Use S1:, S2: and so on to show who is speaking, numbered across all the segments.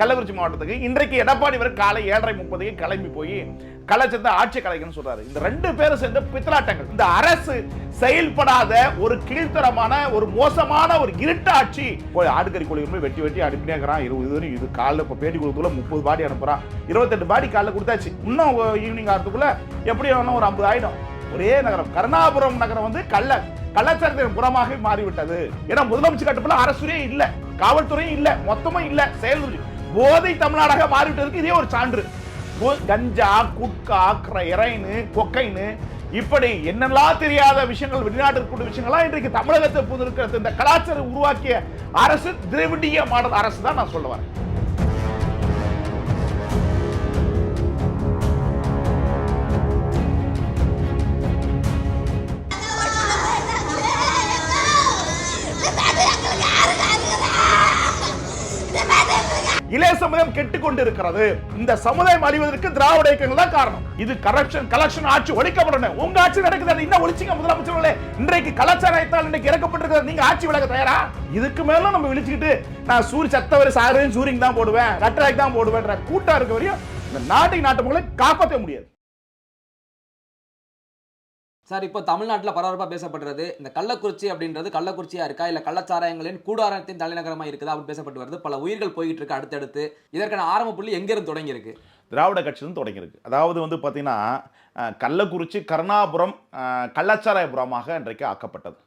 S1: கள்ளக்குறிச்சி மாவட்டத்துக்கு. இன்றைக்கு எடப்பாடி வரை காலை 7:30 கிளம்பி போய் கள்ளச்சந்தை ஆட்சி கலைக்கணும்னு சொல்றாரு. இந்த ரெண்டு பேரும் சேர்ந்து பித்தலாட்டங்கள். இந்த அரசு செயல்படாத ஒரு கீழ்த்தரமான ஒரு மோசமான ஒரு இருட்டு ஆட்சி. ஆடுகறி கோழி வெட்டி அனுப்பினே இருக்கிறான். இது காலைல இப்போ பேட்டி கொடுத்துக்குள்ள 30 பாடி அனுப்புறான். 28 பாடி காலைல கொடுத்தாச்சு. இன்னும் ஈவினிங் ஆகிறதுக்குள்ள எப்படி ஒரு 50 ஆயிடும். ஒரே நகரம் கருணாபுரம் நகரம் வந்து கள்ளச்சாரத்தின் புறமாக மாறிவிட்டது. ஏன்னா முதலமைச்சர் கட்டுப்பாடு அரசுரே இல்ல, காவல்துறையும் இல்ல, மொத்தமும் இல்ல, செயல் போதை தமிழ்நாடாக மாறிவிட்டதுக்கு இதே ஒரு சான்று. கஞ்சா, குட்கா, ஹெரோயின், கொக்கைன், இப்படி என்னெல்லாம் தெரியாத விஷயங்கள், வெளிநாட்டு விஷயங்கள்லாம் இன்றைக்கு தமிழகத்தை புதிருக்கிறது. இந்த கலாச்சாரம் உருவாக்கிய அரசு திராவிடிய மாடல் அரசு தான் நான் சொல்ல வரேன். இளைய சமுதாயம் கெட்டுக் கொண்டிருக்கிறது. இந்த சமுதாயம் அழிவதற்கு திராவிட இயக்கங்கள் தான் காரணம். இது கரப்ஷன் கலெக்ஷன் ஆட்சி ஒழிக்கப்படணும். உங்க ஆட்சி நடக்குது, இன்னும் ஒழிச்சிங்க முதலமைச்சர்களே. இன்றைக்கு கலாச்சாரத்தால் இன்னைக்கு இறக்கப்பட்டிருக்கிறது. நீங்க ஆட்சி விலக தயாரா? இதுக்கு மேல நம்ம விழிச்சுக்கிட்டு நான் சத்தவரை சாகரையும் சூரிங் தான் போடுவேன், ரட்டராக் தான் போடுவேன் கூட்டம் இருக்க வரையும் இந்த நாட்டு மக்களை காப்பாற்ற முடியாது.
S2: சார், இப்போ தமிழ்நாட்டில் பரபரப்பாக பேசப்படுறது இந்த கள்ளக்குறிச்சி அப்படின்றது கள்ளக்குறிச்சியா இருக்கா இல்லை கள்ளச்சாராயங்களின் கூடாரத்தின் தலைநகரமாக இருக்குதா அப்படின்னு பேசப்பட்டு வருது. பல உயிர்கள் போயிட்டு இருக்கு. அடுத்தடுத்து இதற்கான ஆரம்ப புள்ளி எங்கிருந்து தொடங்கி இருக்கு?
S1: திராவிட கட்சியிலிருந்து தொடங்கியிருக்கு. அதாவது வந்து பார்த்தீங்கன்னா கள்ளக்குறிச்சி கருணாபுரம் கள்ளச்சாராயபுரமாக இன்றைக்கு ஆக்கப்பட்டது.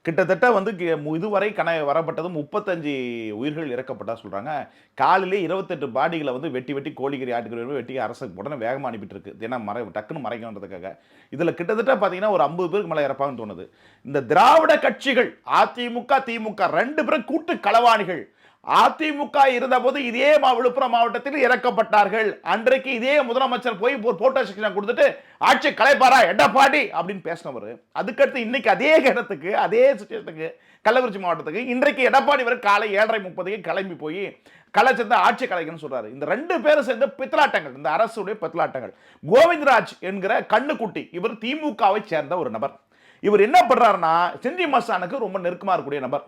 S1: கிட்டத்தட்ட வந்து இதுவரை வரப்பட்டது 35 உயிர்கள் இறக்கப்பட்டா சொல்கிறாங்க. காலையிலே 28 பாடிகளை வந்து வெட்டி கோழிக்கறி ஆட்டுக்கறி வெட்டி அரசுக்கு உடனே வேகமாக அனுப்பிட்டு இருக்கு. ஏன்னா டக்குன்னு மறைக்கணுன்றதுக்காக. இதில் கிட்டத்தட்ட பார்த்தீங்கன்னா ஒரு 50 பேருக்கு மேலே இறப்பாங்கன்னு தோணுது. இந்த திராவிட கட்சிகள் அதிமுக திமுக 2 பேரும் கூட்டு களவாணிகள். அதிமுக இருந்தபோது இதே விழுப்புரம் மாவட்டத்தில் இறக்கப்பட்டார்கள். அன்றைக்கு இதே முதலமைச்சர் போய் ஒரு போட்டோ செக்ஷன் கொடுத்துட்டு ஆட்சி கலைப்பாரா எடப்பாடி அப்படின்னு பேசினவர். அதுக்கடுத்து இன்னைக்கு அதே இடத்துக்கு அதே சிச்சுவேஷனுக்கு கள்ளக்குறிச்சி மாவட்டத்துக்கு இன்றைக்கு எடப்பாடி வரை காலை 7:30 கிளம்பி போய் கள்ளச்சந்தை ஆட்சி கலைக்கணும்னு சொல்றாரு. இந்த ரெண்டு பேரும் சேர்ந்து பித்தலாட்டங்கள், இந்த அரசுடைய பித்தலாட்டங்கள். கோவிந்தராஜ் என்கிற கண்ணுக்குட்டி, இவர் திமுகவை சேர்ந்த ஒரு நபர். இவர் என்ன பண்றாருன்னா செஞ்சி மஸ்தானுக்கு ரொம்ப நெருக்கமா இருக்கக்கூடிய நபர்,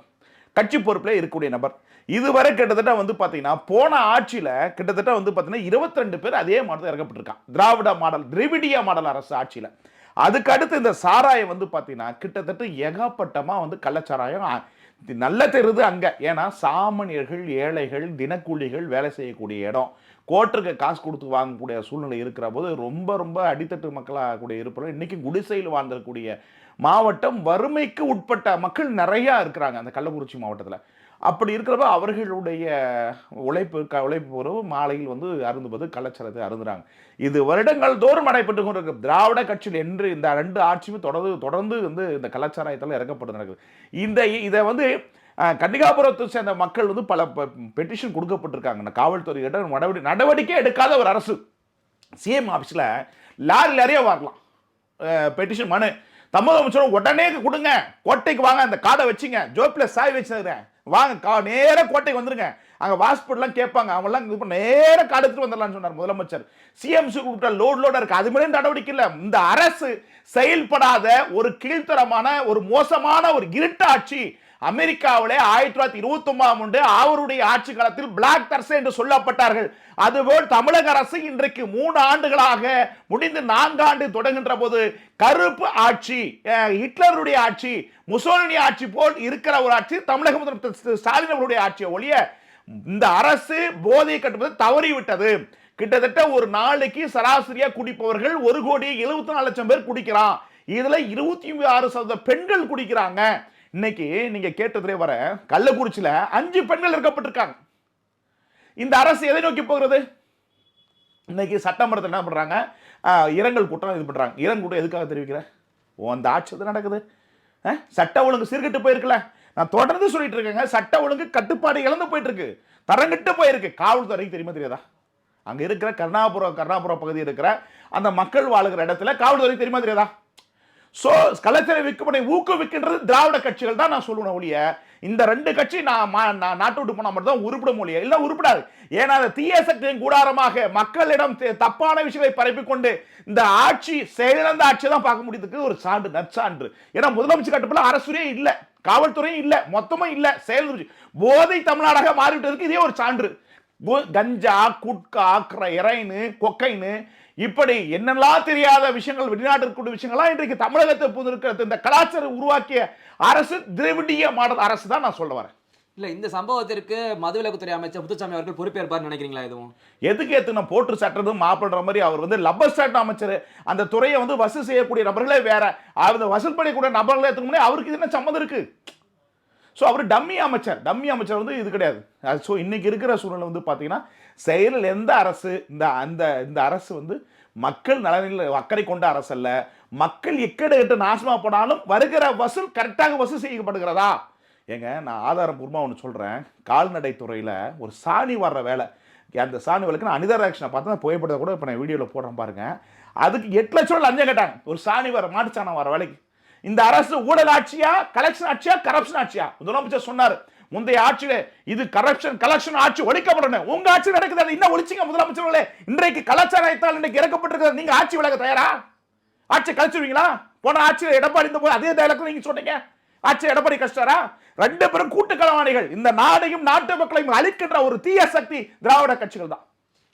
S1: கட்சி பொறுப்பில் இருக்கக்கூடிய நபர். இதுவரை கிட்டத்தட்ட வந்து பார்த்தீங்கன்னா போன ஆட்சியில் கிட்டத்தட்ட வந்து பார்த்தீங்கன்னா 22 பேர் அதே மாதிரி இறக்கப்பட்டிருக்கான். திராவிட மாடல் திராவிடிய மாடல் அரசு ஆட்சியில். அதுக்கு அடுத்து இந்த சாராயம் வந்து பார்த்தீங்கன்னா கிட்டத்தட்ட ஏகப்பட்டமாக வந்து கள்ளச்சாராயம் நல்ல தெரியுது அங்கே. ஏன்னா சாமானியர்கள், ஏழைகள், தினக்கூலிகள் வேலை செய்யக்கூடிய இடம், கோட்டுக்கு காசு கொடுத்து வாங்கக்கூடிய சூழ்நிலை இருக்கிற போது ரொம்ப ரொம்ப அடித்தட்டு மக்களாக கூடிய இருப்பவர்கள் இன்னைக்கு குடிசையில் வாழ்ந்திருக்கக்கூடிய மாவட்டம், வறுமைக்கு உட்பட்ட மக்கள் நிறையா இருக்கிறாங்க அந்த கள்ளக்குறிச்சி மாவட்டத்தில். அப்படி இருக்கிறப்ப அவர்களுடைய உழைப்பு உறவு மாலையில் வந்து அருந்துவது கள்ளச்சாரத்தை அருந்துறாங்க. இது வருடங்கள் தோறும் நடைபெற்று கொண்டிருக்க திராவிட கட்சியில் என்று இந்த 2 ஆட்சியுமே தொடர்ந்து வந்து இந்த கள்ளச்சாராயத்தில் இறக்கப்பட்டு நடக்குது. இதை வந்து கன்னிகாபுரத்தை சேர்ந்த மக்கள் வந்து பல பெட்டிஷன் கொடுக்கப்பட்டிருக்காங்க. காவல்துறையிட்ட நடவடிக்கை எடுக்காத ஒரு அரசு. சிஎம் ஆஃபீஸில் லாரியே வரலாம் பெட்டிஷன் மனு. தமிழக உடனே கொடுங்க, கோட்டைக்கு வாங்க, அந்த கார்டை வச்சுங்க, ஜோப்பில் சாய் வச்சுருக்கிறேன், வாங்க நேர கோட்டைக்கு வந்துருங்க, அங்கே ஹாஸ்பிட்டல்லாம் கேட்பாங்க, அவங்களாம் நேர கார்டு எடுத்துட்டு வந்துடலாம்னு சொன்னார் முதலமைச்சர். சிஎம்சி கூப்பிட்டா லோடு இருக்கு. அது மாதிரி நடவடிக்கை இல்லை. இந்த அரசு செயல்படாத ஒரு கீழ்த்தரமான ஒரு மோசமான ஒரு இருட்டு ஆட்சி. அமெரிக்காவிலே 1929 அவருடைய ஆட்சி காலத்தில் பிளாக் தர்ஸ் என்று சொல்லப்பட்டார்கள். அதுபோல் தமிழக அரசு இன்றைக்கு 3 ஆண்டுகளாக முடிந்து 4 ஆண்டு தொடங்குகின்ற போது கருப்பு ஆட்சி, ஹிட்லருடைய ஆட்சி, முசோலினி ஆட்சி போல் இருக்கிற ஒரு ஆட்சி தமிழக முதலமைச்சர் ஸ்டாலின் அவருடைய ஆட்சியை ஒழிய இந்த அரசு போதையை கட்டுவது தவறிவிட்டது. கிட்டத்தட்ட ஒரு நாளைக்கு சராசரியா குடிப்பவர்கள் 1,74,00,000 பேர் குடிக்கிறான். இதுல 26% பெண்கள் குடிக்கிறாங்க. இன்னைக்கு நீங்க கேட்டதுலே வர கள்ளக்குறிச்சியில 5 பெண்கள் இறக்கப்பட்டிருக்காங்க. இந்த அரசு எதை நோக்கி போகிறது? இன்னைக்கு சட்டமன்றத்தில் என்ன பண்றாங்க, இரங்கல் கூட்டம் இது பண்றாங்க. இரங்கல் கூட்டம் எதுக்காக தெரிவிக்கிற? அந்த ஆட்சி நடக்குது. சட்ட ஒழுங்கு சீர்கெட்டு போயிருக்கல. நான் தொடர்ந்து சொல்லிட்டு இருக்கேங்க, சட்ட ஒழுங்கு கட்டுப்பாடு இழந்து போயிட்டு இருக்கு, தரங்கிட்டு போயிருக்கு. காவல்துறைக்கு தெரியுமா தெரியாதா? அங்க இருக்கிற கருணாபுரம் பகுதி இருக்கிற அந்த மக்கள் வாழுகிற இடத்துல காவல்துறைக்கு தெரியுமா தெரியாதா? சோ கள்ளச்சாராய விற்பனை ஊக்குவிக்கின்றது திராவிட கட்சிகள் தான் நான் சொல்லுவேன் ஒழிய இந்த 2 கட்சி நான் நாட்டு விட்டு போனா மட்டும் தான் உருப்பிடும் ஒழிய இல்ல உருப்படாது. ஏன்னா தீய சக்தியின் கூடாரமாக மக்களிடம் தப்பான விஷயங்களை பரப்பிக்கொண்டு இந்த ஆட்சி செயலிழந்த ஆட்சி தான் பார்க்க முடியுதுக்கு ஒரு சான்று, நற்சான்று. ஏன்னா முதலமைச்சர் கட்டுப்பாடு அரசுரே இல்ல, காவல்துறையும் இல்ல, மொத்தமும் இல்ல, செயல் போதை தமிழ்நாடாக மாறிவிட்டதுக்கு இதே ஒரு சான்று. கஞ்சா, குட்கா, எரைனு, கொக்கைனு, இப்படி என்னெல்லாம் தெரியாத விஷயங்கள், வெளிநாட்டிற்குரிய விஷயங்கள்லாம் இன்றைக்கு தமிழகத்தை புதிருக்கிறது. இந்த கலாச்சாரம் உருவாக்கிய அரசு திராவிடிய மாடல் அரசு தான் நான் சொல்ல வரேன்.
S2: இல்ல இந்த சம்பவத்திற்கு மதுவிலக்குத்துறை அமைச்சர் முத்துசாமி அவர்கள் பொறுப்பேற்பார் நினைக்கிறீங்களா? எதுவும்
S1: எதுக்கு ஏத்துனா போட்டு சட்டது மாப்பிடுற மாதிரி அவர் வந்து லப்பர் ஸ்டாட் அமைச்சர். அந்த துறையை வந்து வசூல் செய்யக்கூடிய நபர்களே வேற, அந்த வசூல் பண்ணக்கூடிய நபர்களே ஏற்றுக்க முடியாது. அவருக்கு இது என்ன சம்மந்தம் இருக்கு? ஸோ அவர் டம்மி அமைச்சர். டம்மி அமைச்சர் வந்து இது கிடையாது. ஸோ இன்னைக்கு இருக்கிற சூழ்நிலை வந்து பார்த்தீங்கன்னா, செயலில் எந்த அரசு இந்த அரசு வந்து மக்கள் நலனில் அக்கறை கொண்ட அரசு அல்ல. மக்கள் எக்கடு நாசமா போனாலும் வருகிற வசூல் கரெக்டாக வசூல் செய்யப்படுகிறதா? ஏங்க நான் ஆதாரபூர்வமாக ஒன்று சொல்கிறேன். கால்நடை துறையில் ஒரு சாணி வர்ற வேலை, அந்த சாணி வேலைக்கு நான் அனிதா ஆக்ஷனை பார்த்தா புகைப்படத்தை கூட இப்போ நான் வீடியோவில் போடுறேன் பாருங்க. அதுக்கு 8 லட்சம் லஞ்சம் கேட்டாங்க ஒரு சாணி வர மாட்டுச்சாணம் வர வேலைக்கு. இந்த அரசு ஊழல் ஆட்சியா, கலெக்ஷன் ஆட்சியா, கரப்ஷன் ஆட்சியா? முதலமைச்சர் சொன்னார் முந்தைய ஆட்சியில இது கரப்ஷன் கலெக்ஷன் ஆட்சி ஒழிக்கப்படணும். உங்க ஆட்சி நடக்குது, அதை இன்னும் ஒழிச்சிங்க முதலமைச்சர்களே. இன்றைக்கு கலாச்சாரத்தால் இன்னைக்கு இறக்கப்பட்டிருக்கிறது. நீங்க ஆட்சி விலக தயாரா? ஆட்சி கழிச்சுவீங்களா? போன ஆட்சி எடப்பாடி இந்த போது அதே டைலாக் நீங்க சொன்னீங்க. ஆட்சி எடப்பாடி கஷ்டரா? 2 பேரும் கூட்டு களவாணிகள். இந்த நாடையும் நாட்டு மக்களையும் அழிக்கின்ற ஒரு தீய சக்தி திராவிட கட்சிகள் தான்.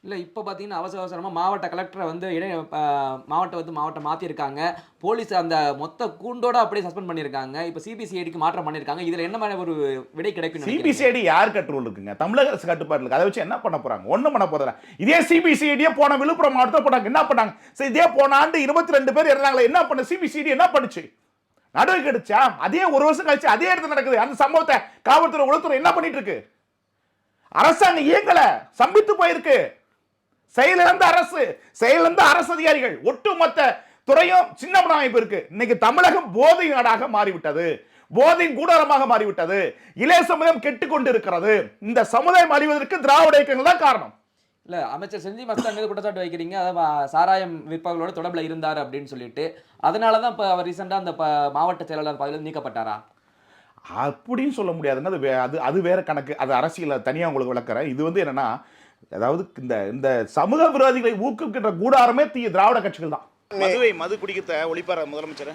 S2: இல்லை இப்போ பார்த்தீங்கன்னா அவசரமாக மாவட்ட கலெக்டரை வந்து மாவட்டம் மாற்றிருக்காங்க. போலீஸ் அந்த மொத்த கூண்டோட அப்படியே சஸ்பெண்ட் பண்ணியிருக்காங்க. இப்போ சிபிசிஐடிக்கு மாற்றம் பண்ணியிருக்காங்க. இதில் என்ன மாதிரி ஒரு விடை கிடைக்கும்?
S1: சிபிசிஐடி யார் கட்டுரோல் இருக்குங்க? தமிழக அரசு கட்டுப்பாடு இருக்கு. அதை வச்சு என்ன பண்ண போறாங்க? ஒன்றும் பண்ண போதில்லை. இதே சிபிசிஐடியே போன விழுப்புரம் மாவட்டத்தில் போட்டாங்க. என்ன பண்ணாங்க? சரி, இதே போன ஆண்டு 22 பேர் இறந்தாங்களே, என்ன பண்ண சிபிசிஐடி? என்ன பண்ணுச்சு? நடவடிக்கை எடுச்சா? அதே ஒரு வருஷம் கழிச்சு அதே இடத்துல நடக்குது. அந்த சம்பவத்தை காவல்துறை உளவுத்துறை என்ன பண்ணிட்டு இருக்கு? அரசாங்கம் இயங்கல, சம்பித்து போயிருக்கு. செயலிழந்த அரசு அதிகாரிகள், ஒட்டுமொத்த துறையும் சின்ன அமைப்பு இருக்கு. இன்னைக்கு தமிழகம் போதை நாடாக மாறிவிட்டது, போதையின் கூடாரமாக மாறிவிட்டது. இளைய சமுதாயம் கெட்டுக்கொண்டு இருக்கிறது. இந்த சமுதாயம் அழிவதற்கு திராவிட இயக்கங்கள் தான் காரணம்.
S2: இல்லை அமைச்சர் செஞ்சி மஸ்தான் மீது குற்றச்சாட்டு வைக்கிறீங்க. அதாவது சாராயம் விற்பவர்களோட தொடர்பில் இருந்தார் அப்படின்னு சொல்லிட்டு, அதனால தான் இப்போ அவர் ரீசெண்டாக அந்த மாவட்ட செயலாளர் பதவியில் நீக்கப்பட்டாரா?
S1: அப்படின்னு சொல்ல முடியாதுங்க. அது வேற கணக்கு. அது அரசியல தனியாக உங்களுக்கு விளக்குறேன். இது வந்து என்னன்னா, அதாவது இந்த சமூக விரோதிகளை ஊக்குவிக்கின்ற கூடாரமே திராவிட கட்சிகள் தான். மது குடிக்கிறத ஒழிப்பார முதலமைச்சர்.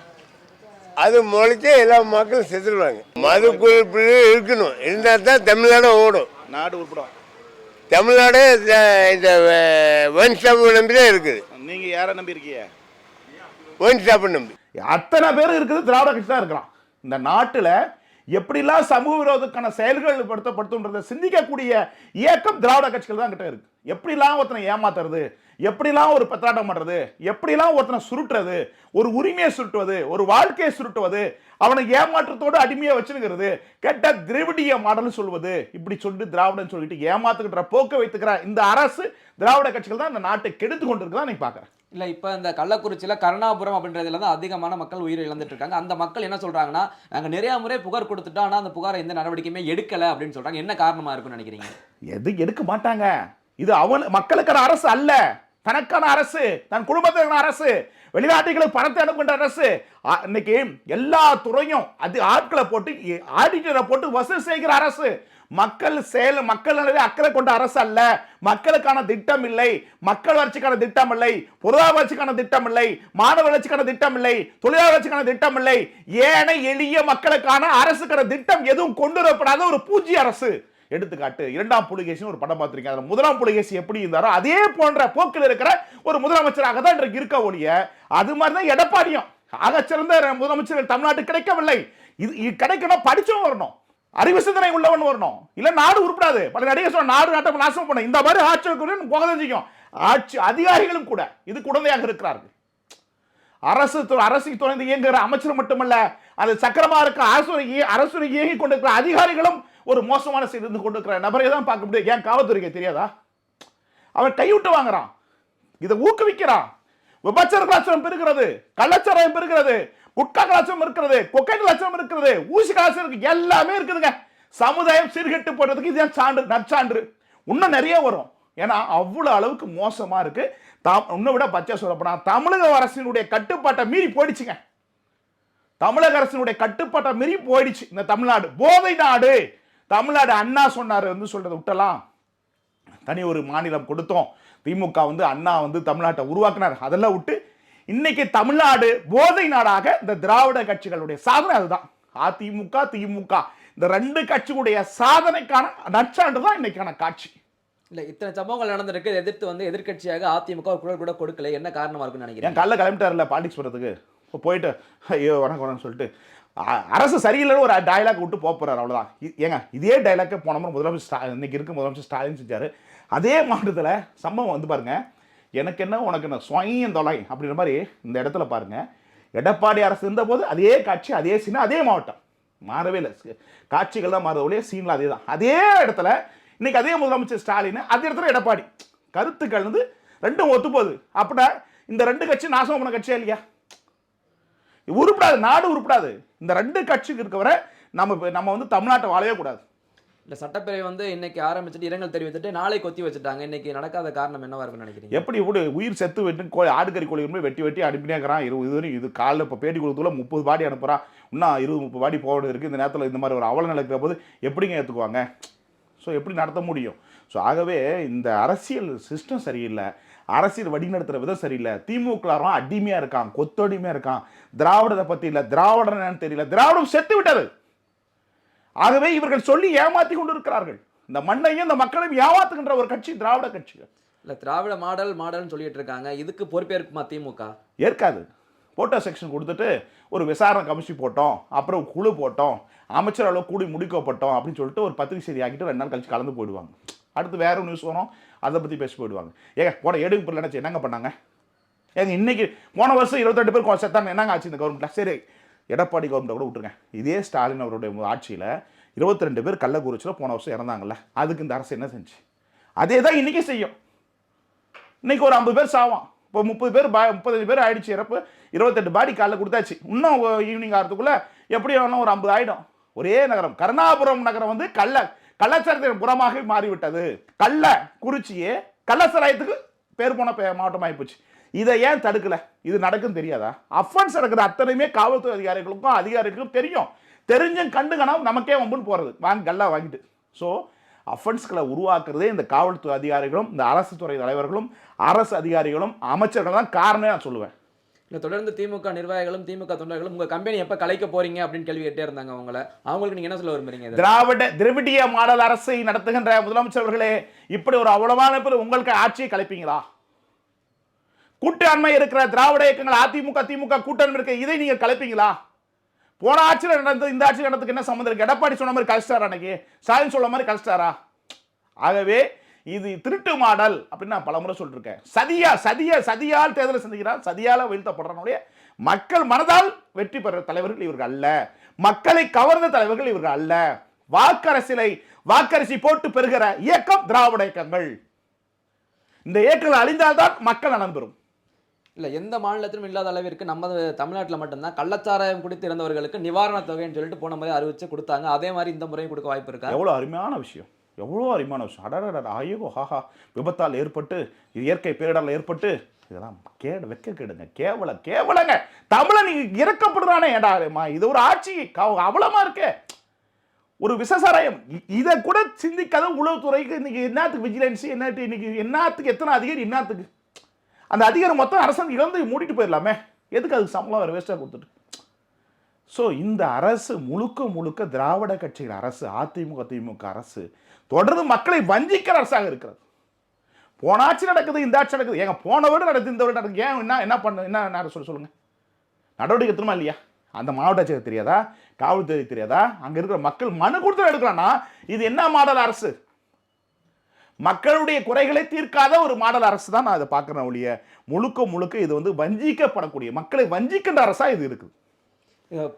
S3: அது முளைச்சே எல்லா மக்களும் செத்துருவாங்க. மது குடிப்பு இருக்கணும், இருந்தால் தான் தமிழ்நாடு ஓடும்,
S1: நாடு உருப்படும்.
S3: தமிழ்நாடு இந்த ஒயின் ஷாப் நம்பி தான் இருக்குது.
S1: நீங்க யாரை நம்பி இருக்கீங்க?
S3: ஒயின் ஷாப் நம்பி
S1: அத்தனை பேர் இருக்குது திராவிட கட்சி தான் இருக்கிறான். இந்த நாட்டில் எப்படிலாம் சமூக விரோதத்துக்கான செயல்கள் படுத்தப்படுத்துன்றதை சிந்திக்கக்கூடிய இயக்கம் திராவிட கட்சிகள் தான் கிட்ட இருக்கு. எப்படிலாம் ஒருத்தனை ஏமாத்துறது, எப்படிலாம் ஒரு பத்தாட்டம் பண்றது, எப்படிலாம் ஒருத்தனை சுருட்டுறது, ஒரு உரிமையை சுருட்டுவது, ஒரு வாழ்க்கையை சுருட்டுவது, அவனை ஏமாற்றத்தோடு அடிமையை வச்சுக்கிறது, கெட்ட திராவிடிய மாடல் சொல்வது, இப்படி சொல்லிட்டு திராவிடன் சொல்லிட்டு ஏமாத்துக்கிற போக்க வைத்துக்கிற இந்த அரசு திராவிட கட்சிகள் தான் இந்த நாட்டை கெடுத்து கொண்டிருக்குதான் நீங்க பாக்குறேன்.
S2: இல்லை இப்போ இந்த கள்ளக்குறிச்சியில் கருணாபுரம் அப்படின்றதுல தான் அதிகமான மக்கள் உயிரை இழந்துட்டு இருக்காங்க. அந்த மக்கள் என்ன சொல்றாங்கன்னா, நாங்கள் நிறைய முறை புகார் கொடுத்துட்டோம், ஆனால் அந்த புகாரை எந்த நடவடிக்கையுமே எடுக்கலை அப்படின்னு சொல்றாங்க. என்ன காரணமா இருக்குன்னு நினைக்கிறீங்க?
S1: எது எடுக்க மாட்டாங்க. இது மக்களுக்கான அரசு அல்ல, தனக்கான அரசு, தன் குடும்பத்திற்கான அரசு, வெளிநாட்டுகளுக்கு பணத்தை அனுப்புகின்ற அரசு. இன்னைக்கு எல்லா துறையும் அது ஆட்களை போட்டு ஆடிட்டரை போட்டு வசூல் செய்கிற அரசு. மக்கள் நலனில் அக்கறை கொண்ட அரசு அல்ல. மக்களுக்கான திட்டம் இல்லை, மக்கள் வளர்ச்சிக்கான திட்டம் இல்லை, பொருளாதார வளர்ச்சிக்கான திட்டம் இல்லை, மாணவ வளர்ச்சிக்கான திட்டம் இல்லை, தொழிலாளர் வளர்ச்சிக்கான திட்டம் இல்லை. ஏழை எளிய மக்களுக்கான அரசுக்கான திட்டம் எதுவும் கொண்டு வரப்படாத ஒரு பூஜ்ய அரசு. எடுத்துக்காட்டு 2ஆம் புலிகேசி ஒரு படம் பார்த்திருக்கீங்க. அதுல 1ஆம் புலிகேசி எப்படி இருந்தாரோ அதே போன்ற போக்கில் இருக்கிற ஒரு முதலமைச்சராக தான் இன்றைக்கு இருக்க ஒழிய, அது மாதிரி தான் எடப்பாடியும் ஆகச்சிறந்த முதலமைச்சர்கள் தமிழ்நாட்டுக்கு கிடைக்கவில்லை. இது கிடைக்கணும், படிச்சும் வரணும், அறிவு சிந்தனை உள்ளவன் வரணும், இல்ல நாடு உருப்படாது. பல நடிகை சொன்ன நாடு நாட்டம் நாசம் பண்ண இந்த மாதிரி ஆட்சி ஆட்சி அதிகாரிகளும் கூட இது குழந்தையாக இருக்கிறார்கள். அரசுக்கு துணைந்து இயங்குகிற அமைச்சர் மட்டுமல்ல, அது சக்கரமா இருக்க அரசு இயங்கி கொண்டிருக்கிற அதிகாரிகளும் ஒரு மோசமான செய்து இருந்து கொண்டிருக்கிற நபரை தான் பார்க்க முடியும். ஏன் காவல்துறைக்கு தெரியாதா? அவன் கைவிட்டு வாங்குறான், இதை ஊக்குவிக்கிறான். விபச்சார கலாச்சாரம் பெருகிறது, கள்ளச்சாராயம் பெருகிறது, குட்கா கலாச்சாரம் இருக்கிறது, கொக்கை கலாச்சாரம் இருக்கிறது, ஊசி கலாச்சாரம் இருக்கு, எல்லாமே இருக்குதுங்க. சமுதாயம் சீர்கெட்டு போடுறதுக்கு இதுதான் சான்று, நற்சான்று. இன்னும் நிறைய வரும். ஏன்னா அவ்வளவு அளவுக்கு மோசமா இருக்கு. உன்னை விட பச்சை சொல்லப்போனா தமிழக அரசினுடைய கட்டுப்பாட்டை மீறி போயிடுச்சுங்க. தமிழக அரசினுடைய கட்டுப்பாட்டை மீறி போயிடுச்சு. இந்த தமிழ்நாடு போதை நாடு. தமிழ்நாடு அண்ணா சொன்னாரு சொல்றதை விட்டலாம். தனி ஒரு மாநிலம் கொடுத்தோம், திமுக அண்ணா தமிழ்நாட்டை உருவாக்கினார், அதெல்லாம் விட்டு இன்னைக்கு தமிழ்நாடு போதை நாடாக இந்த திராவிட கட்சிகளுடைய சாதனை அதுதான். அதிமுக திமுக இந்த 2 கட்சிகளுடைய சாதனைக்கான நற்சான்று தான் இன்னைக்கான காட்சி.
S2: இல்ல இத்தனை சம்பவங்கள் நடந்திருக்கு, எதிர்த்து வந்து எதிர்க்கட்சியாக அதிமுக ஒரு குரல் கூட கொடுக்கல, என்ன காரணமா இருக்குன்னு
S1: என்
S2: நினைக்கிறீங்க?
S1: காலைல கிளம்பிட்டார்ல பாலிடிக்ஸ் பண்ணுறதுக்கு, இப்போ போயிட்டு ஐயோ வணக்கம் சொல்லிட்டு அரசு சரியில்லைன்னு ஒரு டயலாக் விட்டு போகிறார், அவ்வளோதான். ஏங்க இதே டைலாக்கை போன முறை முதலமைச்சர் இன்னைக்கு இருக்க முதலமைச்சர் ஸ்டாலின் செஞ்சார். அதே மாவட்டத்தில் சம்பவம் வந்து பாருங்க, எனக்கு என்ன உனக்கு என்ன சுவையும் தொலை அப்படின்ற மாதிரி இந்த இடத்துல பாருங்க, எடப்பாடி அரசு இருந்தபோது அதே காட்சி அதே சீன் அதே மாவட்டம், மாறவே இல்லை. காட்சிகள் தான் மாறுத ஒழிய சீனில் அதே தான். அதே இடத்துல இன்னைக்கு அதே முதலமைச்சர் ஸ்டாலின், அதே இடத்துல எடப்பாடி, கருத்துக்கள் வந்து ரெண்டும் ஒத்து போகுது. அப்படின்னா இந்த ரெண்டு கட்சி நாசம் பண்ண கட்சியா இல்லையா? உருப்படாது, நாடு உருப்படாது. இந்த ரெண்டு கட்சிக்கு இருக்கவரை நம்ம வந்து தமிழ்நாட்டை வாழவே கூடாது.
S2: இல்ல சட்டப்பேரவை வந்து இன்னைக்கு ஆரம்பிச்சுட்டு இரங்கல் தெரிவித்துட்டு நாளை கொத்தி வச்சுட்டாங்க. இன்னைக்கு நடக்காத காரணம் என்னவா இருக்குன்னு நினைக்கிறீங்க?
S1: எப்படி இப்படி உயிர் செத்து வெட்டு ஆடுகறி கோழி வெட்டி வெட்டி அனுப்பினேங்கிறான். இது காலையில் இப்போ பேட்டி கொடுத்துல 30 பாடி அனுப்புகிறான், இன்னும் 20-30 பாடி போக வேண்டியது இருக்குது. இந்த நேரத்தில் இந்த மாதிரி ஒரு அவல நிலைக்கிற போது எப்படிங்க ஏற்றுக்குவாங்க? ஸோ எப்படி நடத்த முடியும்? ஸோ ஆகவே இந்த அரசியல் சிஸ்டம் சரியில்லை, அரசியல் வழிநடத்துகிற விதம் சரியில்லை. திமுகலாம் அடிமையாக இருக்கான், கொத்தடிமையாக இருக்கான். திராவிடத்தை பற்றி இல்லை, திராவிடம் என்னன்னு தெரியல, திராவிடம் செத்து விட்டது. ஆகவே இவர்கள் சொல்லி ஏமாற்றி கொண்டு இருக்கிறார்கள். இந்த மண்ணையும் இந்த மக்களையும் ஏமாத்துகின்ற ஒரு கட்சி திராவிட கட்சிகள்.
S2: இல்ல திராவிட மாடல்னு சொல்லிட்டு இருக்காங்க. இதுக்கு பொறுப்பேற்குமா திமுக?
S1: ஏற்காது. போட்டோ செக்ஷன் கொடுத்துட்டு ஒரு விசாரணை கமிஷன் போட்டோம், அப்புறம் குழு போட்டோம், அமைச்சர் அளவு கூடி முடிக்கப்பட்டோம் அப்படின்னு சொல்லிட்டு ஒரு பத்திரிகை செய்தி ஆக்கிட்டு 2 நாள் கழிச்சு கலந்து போயிடுவாங்க. அடுத்து வேற ஒரு நியூஸ் வரும், அதை பற்றி பேசி போயிடுவாங்க. ஏங்க போன எடுப்பு நினைச்சு என்னங்க பண்ணாங்க? ஏங்க இன்னைக்கு போன வருஷம் 22 பேர் செத்தாங்க, என்னங்க ஆச்சு இந்த கவர்மெண்ட்ல? சரி எடப்பாடி கவர்மெண்ட்டை கூட விட்டுருங்க, இதே ஸ்டாலின் அவருடைய ஆட்சியில் 22 பேர் கள்ளக்குறிச்சியில் போன வருஷம் இறந்தாங்கல்ல, அதுக்கு இந்த அரசு என்ன செஞ்சு? அதே தான் இன்றைக்கி செய்யும். இன்னைக்கு ஒரு 50 பேர் சாவான், இப்போ 30 பேர் 35 பேர் ஆயிடுச்சு இறப்பு, 28 பாடி காலைல கொடுத்தாச்சு. இன்னும் ஈவினிங் ஆகிறதுக்குள்ளே எப்படி வேணும் ஒரு 50 ஆகிடும். ஒரே நகரம் கருணாபுரம் நகரம் வந்து கள்ளச்சாரத்தின் புறமாக மாறிவிட்டது. குறிச்சியே கள்ளச்சாராயத்துக்கு பேர் போன மாவட்டம் ஆகிப்போச்சு. இதை ஏன் தடுக்கல? இது நடக்கும் தெரியாதா? அஃபென்ஸ் நடக்கிற அத்தனையுமே காவல்துறை அதிகாரிகளுக்கும் தெரியும். தெரிஞ்சும் கண்டுக்கணும் நமக்கே வம்புன்னு போகிறது, கல்லா வாங்கிட்டு. ஸோ அஃபென்ஸ்களை உருவாக்குறதே இந்த காவல்துறை அதிகாரிகளும், இந்த அரசு துறை தலைவர்களும், அரசு அதிகாரிகளும், அமைச்சர்கள் தான் காரணமே நான் சொல்லுவேன்.
S2: இல்லை தொடர்ந்து திமுக நிர்வாகிகளும் திமுக தொண்டர்களும் உங்கள் கம்பெனி எப்போ கலைக்க போறீங்க அப்படின்னு கேள்வி கேட்டே இருந்தாங்க. அவங்களுக்கு நீங்கள் என்ன சொல்ல விரும்புறீங்க? திராவிடிய
S1: மாடல் அரசை நடத்துகின்ற முதலமைச்சர்களே, இப்படி ஒரு அவ்வளவான பேர் உங்களுக்கு ஆட்சியை கலைப்பீங்களா? கூட்டாண்மை இருக்கிற திராவிட இயக்கங்கள் அதிமுக திமுக கூட்டணி இருக்க, இதை நீங்க கலைப்பீங்களா? போன ஆட்சியில் நடந்தது இந்த ஆட்சியில் நடந்ததுக்கு என்ன சம்மந்தம் இருக்கு? எடப்பாடி சொன்ன மாதிரி கழிச்சிட்டாரா? அன்னைக்கு ஸ்டாலின் சொல்ல மாதிரி கழிச்சிட்டாரா? ஆகவே இது திருட்டு மாடல் அப்படின்னு நான் பலமுறை சொல்லிருக்கேன். சதியால் தேர்தலை சந்திக்கிறார், சதியால வீழ்த்தப்படுறனுடைய மக்கள் மனதால் வெற்றி பெற தலைவர்கள் இவர்கள் அல்ல, மக்களை கவர்ந்த தலைவர்கள் இவர்கள் அல்ல. வாக்கரசி போட்டு பெறுகிற இயக்கம் திராவிட இயக்கங்கள். இந்த இயக்கங்கள் அழிந்தால்தான் மக்கள் நலன் பெறும்.
S2: இல்லை எந்த மாநிலத்திலும் இல்லாத அளவிற்கு நம்ம தமிழ்நாட்டில் மட்டும்தான் கள்ளச்சாராயம் குடித்து இறந்தவர்களுக்கு நிவாரண தொகைன்னு சொல்லிட்டு போன முறை அறிவிச்சு கொடுத்தாங்க. அதே மாதிரி இந்த முறையும் கொடுக்க வாய்ப்பு இருக்கா?
S1: எவ்வளோ அருமையான விஷயம், எவ்வளோ அருமையான விஷயம். அடடா ஐயோ ஹாஹா, விபத்தால் ஏற்பட்டு இயற்கை பேரிடரில் ஏற்பட்டு இதெல்லாம் வெட்கக்கேடுங்க, கேவலங்க. தமிழன் இறக்கப்படுறானே, ஏடா இது ஒரு ஆட்சி அவலமா இருக்கே, ஒரு விசசாராயம். இதை கூட சிந்திக்காத உளவுத்துறைக்கு இன்னைக்கு என்னத்துக்கு விஜிலன்ஸ், என்னத்துக்கு எத்தனை அதிகாரி, என்னத்துக்கு அந்த அதிகாரம் மொத்தம் அரசாங்கம் இழந்து மூடிட்டு போயிடலாமே, எதுக்கு அதுக்கு சம்பளம் வேறு வேஸ்ட்டாக கொடுத்துட்டு? ஸோ இந்த அரசு முழுக்க திராவிட கட்சிகள் அரசு, அதிமுக திமுக அரசு தொடர்ந்து மக்களை வஞ்சிக்கிற அரசாக இருக்கிறது. போன ஆட்சி நடக்குது, இந்த ஆட்சி நடக்குது. ஏங்க போன வீடு நடக்குது, இந்த வீடு நடக்குது. ஏன் என்ன பண்ண என்ன சொல்லுங்க, நடவடிக்கை எடுத்துமா இல்லையா? அந்த மாவட்ட ஆட்சியர் தெரியாதா? காவல்துறை தெரியாதா? அங்கே இருக்கிற மக்கள் மனு கொடுத்து எடுக்கிறான்னா இது என்ன மாடல் அரசு? மக்களுடைய குறைகளை தீர்க்காத ஒரு மாடல் அரசு தான் நான் அதை பார்க்குறேன் ஒழிய, முழுக்க இது வந்து வஞ்சிக்கப்படக்கூடிய, மக்களை வஞ்சிக்கின்ற அரசாக இது இருக்குது.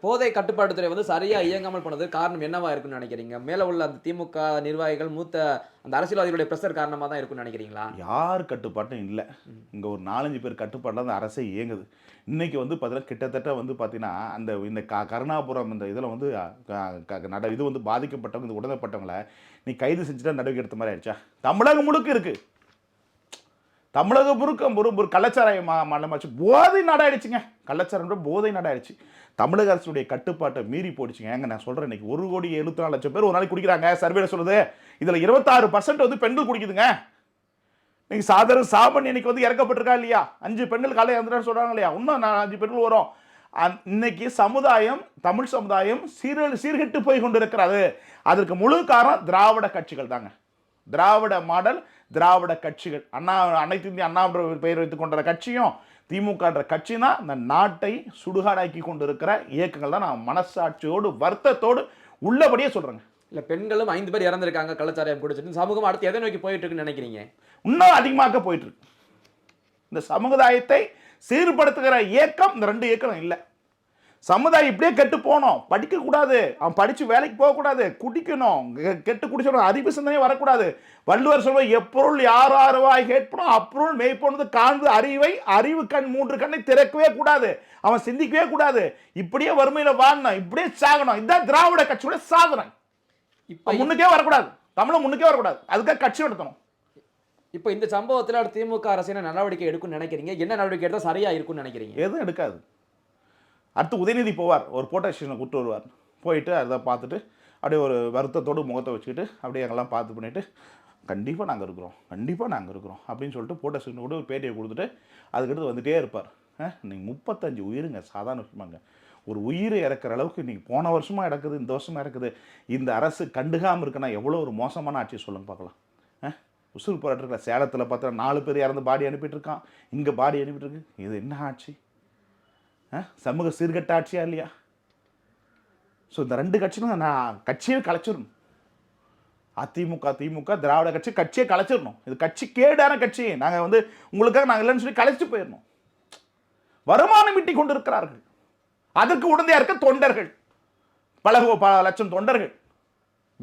S2: போதை கட்டுப்பாட்டுத்துறை வந்து சரியா இயங்காமல் போனது காரணம் என்னவா இருக்குன்னு நினைக்கிறீங்க? மேல உள்ள அந்த திமுக நிர்வாகிகள், மூத்த அந்த அரசியல்வாதிகளுடைய பிரஷர் காரணமாக தான் இருக்குன்னு நினைக்கிறீங்களா?
S1: யார் கட்டுப்பாட்டும் இல்லை, இங்கே ஒரு 4-5 பேர் கட்டுப்பாட்டில் அந்த அரசே இயங்குது. இன்னைக்கு வந்து பார்த்தீங்கன்னா கிட்டத்தட்ட வந்து பார்த்தீங்கன்னா அந்த இந்த கருணாபுரம் இந்த இதில் வந்து இது வந்து பாதிக்கப்பட்டவங்க, இந்த உடனப்பட்டவங்களை நீ கைது செஞ்சுட்டா நடவடிக்கை எடுத்த மாதிரி ஆயிடுச்சா? தமிழகம் முழுக்க இருக்கு, தமிழகம் முழுக்க ஒரு கள்ளச்சாராய மாநிலமாச்சு, போதை நாடாயிடுச்சுங்க. கள்ளச்சாரம் போதை நாடாயிடுச்சு. தமிழக அரசுடைய கட்டுப்பாட்டை மீறி போயிடுச்சுங்க. ஏங்க நான் சொல்கிறேன், இன்னைக்கு 1,74,00,000 பேர் ஒரு நாளைக்கு குடிக்கிறாங்க, சர்வேல சொல்லுது. இதில் 26% வந்து பெண்கள் குடிக்குதுங்க. இன்னைக்கு சாமானிய இன்னைக்கு வந்து இறக்கப்பட்டிருக்கா இல்லையா? 5 பெண்கள் காலையில் இறந்துட்டான்னு சொல்கிறாங்க இல்லையா? இன்னும் 5 பெண்கள் வரும். இன்னைக்கு சமுதாயம், தமிழ் சமுதாயம் சீர்கெட்டு போய் கொண்டு இருக்கிறது. அதற்கு முழு காரணம் திராவிட கட்சிகள் தாங்க. திராவிட மாடல், திராவிட கட்சிகள், அனைத்து இந்திய அண்ணா பெயர் வைத்துக் கொண்ட கட்சியும் திமுகன்ற கட்சி தான் இந்த நாட்டை சுடுகாடாக்கி கொண்டு இருக்கிற இயக்கங்கள் தான். நான் மனசாட்சியோடு வருத்தத்தோடு உள்ளபடியே சொல்றேங்க.
S2: இல்ல பெண்களும் 5 பேர் இறந்திருக்காங்க கள்ளச்சாராயம் குடிச்சிட்டு. சமூகம் அடுத்து எதை நோக்கி போயிட்டு இருக்குன்னு நினைக்கிறீங்க?
S1: இன்னும் அதிகமாக போயிட்டு இருக்கு. இந்த சமுதாயத்தை சீர்படுத்துகிற இயக்கம் இந்த 2 இயக்கம் இல்லை. சமுதாயம் இப்படியே கெட்டு போனோம், படிக்க கூடாது, அவன் படிச்சு வேலைக்கு போகக்கூடாது, குடிக்கணும், கெட்டு குடிச்சோம், அறிவு சிந்தனையே வரக்கூடாது. வள்ளுவர் சொல்வ எப்பொருள் யார் ஆறுவாய் கேட்போம் அப்பொருள் மெய்ப்பொழுது காண்பது அறிவை, அறிவு கண் 3 கண்ணை திறக்கவே கூடாது, அவன் சிந்திக்கவே கூடாது, இப்படியே வறுமையில வாழணும், இப்படியே சாகணும். இதுதான் திராவிட கட்சியோட சாதனை. இப்ப முன்னுக்கே வரக்கூடாது, தமிழ் முன்னுக்கே வரக்கூடாது, அதுக்காக கட்சி நடத்தணும்.
S2: இப்போ இந்த சம்பவத்தில் திமுக அரசு என்ன நடவடிக்கை எடுக்கும்னு நினைக்கிறீங்க? என்ன நடவடிக்கை எடுத்தால் சரியா இருக்கும்னு நினைக்கிறீங்க?
S1: எதுவும் எடுக்காது. அடுத்து உதயநிதி போவார், ஒரு போட்டோ ஸ்டேஷனை கூப்பிட்டு வருவார், போயிட்டு அதை பார்த்துட்டு அப்படியே ஒரு வருத்தத்தோடு முகத்தை வச்சுக்கிட்டு அப்படியே எங்கெல்லாம் பார்த்து பண்ணிவிட்டு கண்டிப்பாக நாங்கள் இருக்கிறோம், கண்டிப்பாக நாங்கள் இருக்கிறோம் அப்படின்னு சொல்லிட்டு போட்டோ ஸ்டேஷன் கூட ஒரு பேட்டியை கொடுத்துட்டு அதுக்கடுத்து வந்துகிட்டே இருப்பார். நீங்கள் 35 உயிருங்க, சாதாரண விஷயமாங்க. ஒரு உயிர் இறக்குற அளவுக்கு இன்றைக்கி போன வருஷமாக இறக்குது, இந்த வருஷமாக இறக்குது. இந்த அரசு கண்டுகாமல் இருக்குன்னா எவ்வளோ ஒரு மோசமான ஆட்சி சொல்லுங்க பார்க்கலாம். உசுறு போராட்டம் இருக்கிற சேலத்தில் பார்த்தா 4 பேர் இறந்து பாடி அனுப்பிட்டு இருக்கான், இங்கே பாடி அனுப்பிட்டு இருக்கு. இது என்ன ஆட்சி? சமூக சீர்கட்ட ஆட்சியா இல்லையா? ஸோ இந்த 2 கட்சியும் நான் கட்சியே கலைச்சிடணும். அதிமுக திமுக திராவிட கட்சி கட்சியை கலைச்சிடணும். இது கட்சி கேடான கட்சி. நாங்கள் வந்து உங்களுக்காக நாங்கள் இல்லைன்னு சொல்லி கலைச்சிட்டு போயிடணும். வருமானம் ஈட்டி கொண்டு இருக்கிறார்கள், அதற்கு உடந்தையா இருக்க தொண்டர்கள், பல லட்சம் தொண்டர்கள்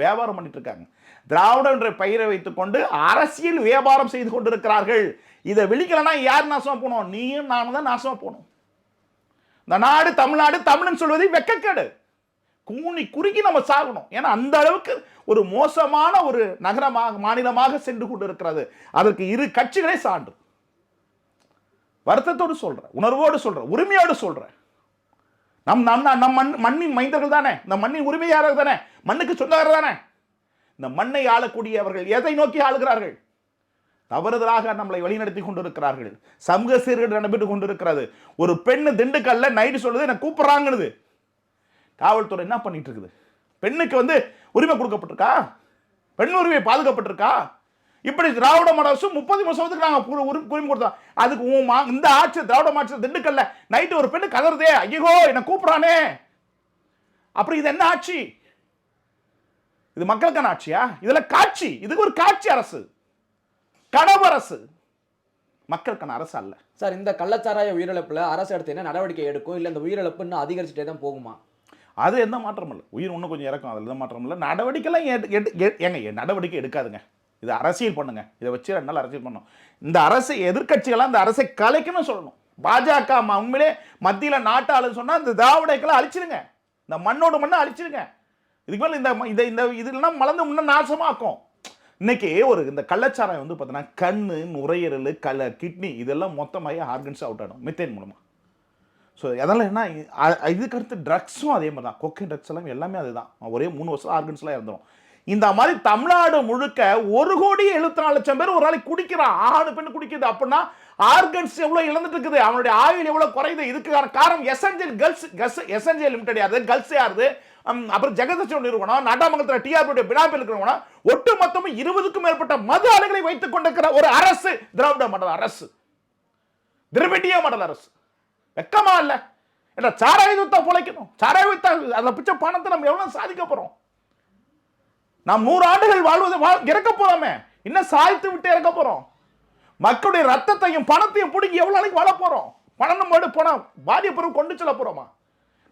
S1: வியாபாரம் பண்ணிட்டு இருக்காங்க. திராவிட என்ற பெயரை வைத்துக் கொண்டு அரசியல் வியாபாரம் செய்து கொண்டிருக்கிறார்கள். இதை விழிக்கலன்னா யார் நாசமா போனோம்? நீயும் நானும் தான் நாசமா போனோம். இந்த நாடு தமிழ்நாடு, தமிழ்னு சொல்வதை வெக்கக்கேடு. கூனி குறுக்கி நம்ம சாகணும். ஏன்னா அந்த அளவுக்கு ஒரு மோசமான ஒரு நகரமாக மாநிலமாக சென்று கொண்டு இருக்கிறது. அதற்கு 2 கட்சிகளே சான்று. வருத்தத்தோடு சொல்றேன், உணர்வோடு சொல்றேன், உரிமையோடு சொல்றேன். நம் மண்ணின் மைந்தர்கள் தானே, இந்த மண்ணின் உரிமையாளர்கள் தானே, மண்ணுக்கு சொந்தக்காரர் தானே. இந்த மண்ணை ஆளக்கூடியவர்கள் எதை நோக்கி ஆளுகிறார்கள்? தவறுதலாக நம்மளை வழிநடத்தி கொண்டிருக்கிறார்கள். சமூக சீர்கேடு நடைபெற்று கொண்டிருக்கிறது. ஒரு பெண்ணு திண்டுக்கல்ல நைட்டு சொல்லுது என்ன கூப்பிடுறாங்கன்னு. காவல்துறை என்ன பண்ணிட்டு இருக்குது? பெண்ணுக்கு வந்து உரிமை கொடுக்கப்பட்டிருக்கா? பெண் உரிமை பாதுகாப்பட்டிருக்கா? இப்படி திராவிட மாடல் அரசு 30 வருஷத்துக்கு நாங்கள் உரிமை கொடுத்தோம். அதுக்கு இந்த ஆட்சி திராவிட மாட்சி திண்டுக்கல்ல நைட்டு ஒரு பெண்ணு கதறுதே, ஐயோ என்ன கூப்பிடுறானே, அப்படி இது என்ன ஆட்சி? இது மக்களுக்கான ஆட்சியா? இதுல காட்சி, இதுக்கு ஒரு காட்சி அரசு, கனவு அரசு, மக்களுக்கான அரசு அல்ல.
S2: சார், இந்த கள்ளச்சாராய உயிரிழப்புல அரசு எடுத்து என்ன நடவடிக்கை எடுக்கும்? இல்லை இந்த உயிரிழப்பு இன்னும் அதிகரிச்சுட்டே தான் போகுமா?
S1: அது எந்த மாற்றம் இல்லை. உயிர் இன்னும் கொஞ்சம் இறக்கும், அதில் எந்த மாற்றம் இல்லை. நடவடிக்கைலாம் ஏங்க நடவடிக்கை எடுக்காதுங்க. இது அரசியல் பண்ணுங்க. இதை வச்சு 2 நாள் அரசியல் பண்ணணும். இந்த அரசை எதிர்கட்சிகளாம் இந்த அரசை கலைக்கணும்னு சொல்லணும். பாஜக உண்மையிலே மத்தியில் நாட்டாளு சொன்னால் இந்த திராவிடங்களை அழிச்சிருங்க, இந்த மண்ணோட மண்ணை அழிச்சிருங்க. இதுக்கு மேலே இந்த இதெல்லாம் மலர்ந்து முன்ன நாசமாக்கும். இன்னைக்கு இந்த கள்ளச்சாராயம் வந்து பார்த்தீங்கன்னா கண்ணு, நுரையீரல், கிட்னி இதெல்லாம் மொத்தமாக ஆர்கன்ஸ் அவுட் ஆகிடும் மித்தேன் மூலமாக. ஸோ அதெல்லாம் என்ன, இதுக்கு அடுத்து ட்ரக்ஸும் அதே மாதிரி தான். கொக்கைன் ட்ரக்ஸ் எல்லாம் எல்லாமே அதுதான். ஒரே 3 வருஷம் ஆர்கன்ஸ்லாம் இருந்துடும். இந்த மாதிரி தமிழ்நாடு முழுக்க 1,74,00,000 பேர் ஒரு நாளைக்கு குடிக்கிறான். ஆணு பெண்ணு குடிக்குது அப்படின்னா ஆர்கன்ஸ் எவ்வளவு இழந்துட்டு இருக்குது, அவனுடைய ஆயுள் எவ்வளவு குறையுது. இதுக்கான காரணம் எசென்சியல் எசென்சியல் லிமிடெட் யாரு, கல்ஸ் யாரு, அப்புறம் ஜெகதீஷ் நிறுவனம், நாட்டாமங்கலத்தில் டிஆர்பி பினாப்பில் இருக்கிறவங்க, ஒட்டு மொத்தமும் 20க்கும் மேற்பட்ட மது ஆலைகளை வைத்துக் கொண்டிருக்கிற ஒரு அரசு திராவிட மாடல் அரசு, திரவிடிய மாடல் அரசு. வெக்கமா இல்ல? ஏன்னா சாராயுதத்தை பொழைக்கணும், சாராயுதத்தை அதை பிச்சை பணத்தை நம்ம எவ்வளவு சாதிக்க போறோம்? நாம் 100 ஆண்டுகள் வாழ்வதை இறக்க போறோமே, இன்னும் சாய்த்து விட்டு இறக்க போறோம். மக்களுடைய ரத்தத்தையும் பணத்தையும் பிடிக்கி எவ்வளவு நாளைக்கு வாழ போறோம்? பணம் பணம் பாதிப்பு கொண்டு செல்ல போறோமா?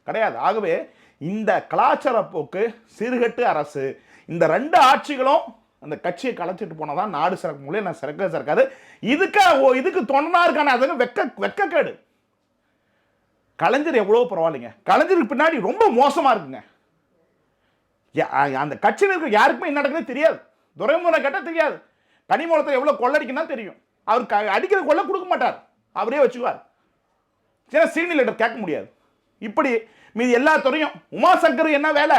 S1: கிடையாது. ஆகவே இந்த கலாச்சார போக்கு, சீர்கட்டு அரசு, இந்த 2 ஆட்சிகளும் அந்த கட்சியை கலைச்சிட்டு போனதான் நாடு சிறக்க முடியல, நான் சிறக்காது. இதுக்கு தொண்டனாருக்கான அதுங்க வெக்கக்கேடு. கலைஞர் எவ்வளவு பரவாயில்லைங்க, கலைஞருக்கு பின்னாடி ரொம்ப மோசமா இருக்குங்க. அந்த கட்சியில் இருக்க யாருக்குமே என்ன நடக்குதுன்னு தெரியாது. துரைமுறை கேட்ட தெரியாது. கனிமூலத்தை எவ்வளவு கொள்ளடிக்கணும் தெரியும். அவர் அடிக்கிற கொள்ள கொடுக்க மாட்டார், அவரே வச்சுக்குவார். சரி, சீனியர் லீடர் கேட்க முடியாது. இப்படி மீது எல்லா துறையும் உமாசங்கர் என்ன வேலை?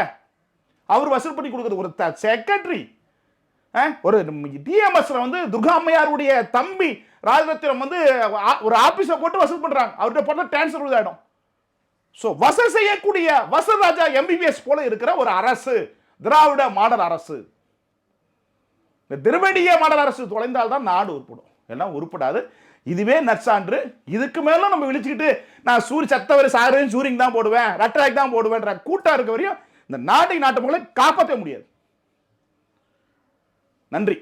S1: அவர் வசூல் பண்ணி கொடுக்குறது ஒரு செக்ரட்டரி. ஒரு டிஎம்எஸ் வந்து துர்கா அம்மையாருடைய தம்பி ராஜரத்னம் வந்து ஒரு ஆபீஸை போட்டு வசூல் பண்றாங்க. அவர்கிட்ட போட்ட டிரான்ஸ்ஃபர் ஆயிடும். ஸோ வசூல் செய்யக்கூடிய வசூல் ராஜா எம்பிபிஎஸ் போல இருக்கிற ஒரு அரசு திராவிட மாடல் அரசு. இந்த திரவிடிய மாடல் அரசு தொலைந்தால்தான் நாடு உருப்படும், எல்லாம் உருப்படாது. இதுவே நற்சான்று. இதுக்கு மேலும் நம்ம விழிச்சுக்கிட்டு நான் சத்தவரை சாகரையும் சூரிங் தான் போடுவேன், ரட்ராக் தான் போடுவேன்ற கூட்டம் இருக்க வரையும் இந்த நாட்டு மக்களை காப்பாற்ற முடியாது. நன்றி.